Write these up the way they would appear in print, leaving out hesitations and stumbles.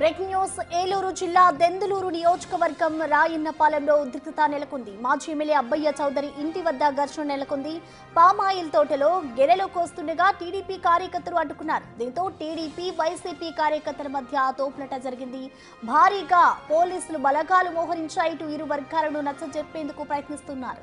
Breaking news Eluru జిల్లా దెందులూరు నియోజకవర్గం రాయన్నపాలెంలో ఉద్రిక్తత నెలకొంది. మాజీ ఎమ్మెల్యే అబ్బయ్య చౌదరి ఇంటి వద్ద ఘర్షణ నెలకొంది. పామాయిల్ తోటలో గెలెలో కోస్తుండగా టీడీపీ కార్యకర్తలు అడ్డుకున్నారు. దీంతో టీడీపీ వైసీపీ కార్యకర్తల మధ్య తోపులాట జరిగింది. భారీగా పోలీసులు బలగాలు మోహరించాయి. ఇటు ఇరు వర్గాలను నచ్చజెప్పేందుకు ప్రయత్నిస్తున్నారు.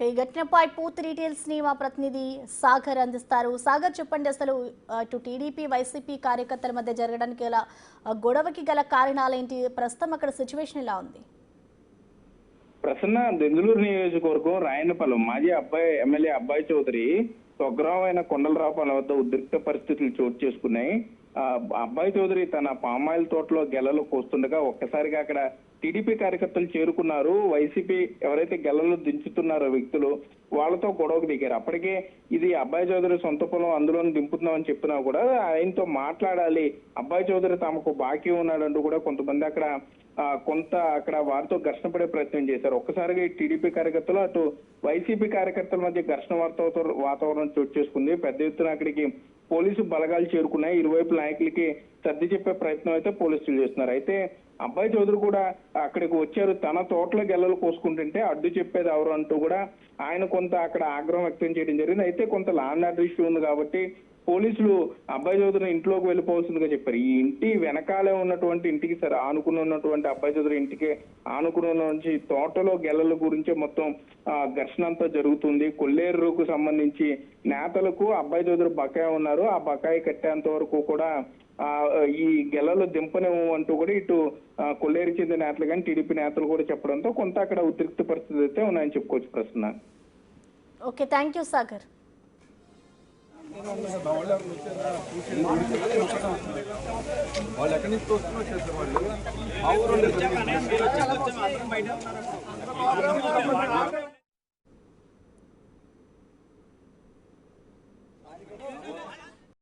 ఈ ఘటనపై పూర్తి డీటెయిల్స్ ని మా ప్రతినిధి సాగర్ అందిస్తారు. సాగర్, చెప్పండి, అసలు ఇటు టీడీపీ వైసీపీ కార్యకర్తల మధ్య జరగడానికి గల గొడవకి గల కారణాలేంటి? ప్రస్తుతం అక్కడ సిచ్యువేషన్ ఎలా ఉంది? ప్రసన్న దెందులూరు నియోజకవర్గం రాయన్నపాలెం మాజీ ఎమ్మెల్యే అబ్బాయి చౌదరి స్వగ్రామైన కొండలరావుపాలెం వద్ద ఉద్రిక్త పరిస్థితులు చోటు చేసుకున్నాయి. అబ్బాయి చౌదరి తన పామాయిల్ తోటలో గెలలు కోస్తుండగా ఒక్కసారిగా అక్కడ టీడీపీ కార్యకర్తలు చేరుకున్నారు. వైసీపీ ఎవరైతే గెలలు దించుతున్నారో వ్యక్తులు వాళ్ళతో గొడవకు దిగారు. అప్పటికే ఇది అబ్బాయి చౌదరి సొంత పొలం, అందులోనే దింపుతున్నామని చెప్పినా కూడా ఆయనతో మాట్లాడాలి, అబ్బాయి చౌదరి తమకు బాకీ ఉన్నాడంటూ కూడా కొంతమంది అక్కడ వారితో ఘర్షణ పడే ప్రయత్నం చేశారు. ఒక్కసారిగా టీడీపీ కార్యకర్తలు అటు వైసీపీ కార్యకర్తల మధ్య ఘర్షణ వాతావరణం చోటు చేసుకుంది. పెద్ద ఎత్తున అక్కడికి పోలీసు బలగాలు చేరుకున్నాయి. ఇరువైపు నాయకులకి సర్ది చెప్పే ప్రయత్నం అయితే పోలీసులు చేస్తున్నారు. అయితే అబ్బాయి చౌదరి కూడా అక్కడికి వచ్చారు. తన తోటలో గెలలు కోసుకుంటుంటే అడ్డు చెప్పేది ఎవరు అంటూ కూడా ఆయన కొంత అక్కడ ఆగ్రహం వ్యక్తం చేయడం జరిగింది. అయితే కొంత లా అండ్ ఆర్డర్ ఇష్యూ ఉంది కాబట్టి పోలీసులు అబ్బాయి చౌదరి ఇంట్లోకి వెళ్ళిపోవాల్సిందిగా చెప్పారు. ఈ ఇంటి వెనకాలే ఉన్నటువంటి ఇంటికి ఆనుకుని ఉన్నటువంటి అబ్బాయి చౌదరి ఇంటికి ఆనుకుని నుంచి తోటలో గెలల గురించి మొత్తం ఘర్షణ అంతా జరుగుతుంది. కొల్లేరుకు సంబంధించి నేతలకు అబ్బాయి చౌదరి బకాయి ఉన్నారు. ఆ బకాయి కట్టేంత వరకు కూడా ఈ గెలలు దింపనేమో అంటూ కూడా ఇటు కొల్లేరు చెందిన నేతలు కానీ టీడీపీ నేతలు కూడా చెప్పడంతో కొంత అక్కడ ఉద్రిక్త పరిస్థితి అయితే ఉన్నాయని చెప్పుకోవచ్చు. ప్రశ్న. Okay, thank you Sagar. వాళ్ళు ఎక్కడి నుంచి వస్తున్నా చేసేవాళ్ళు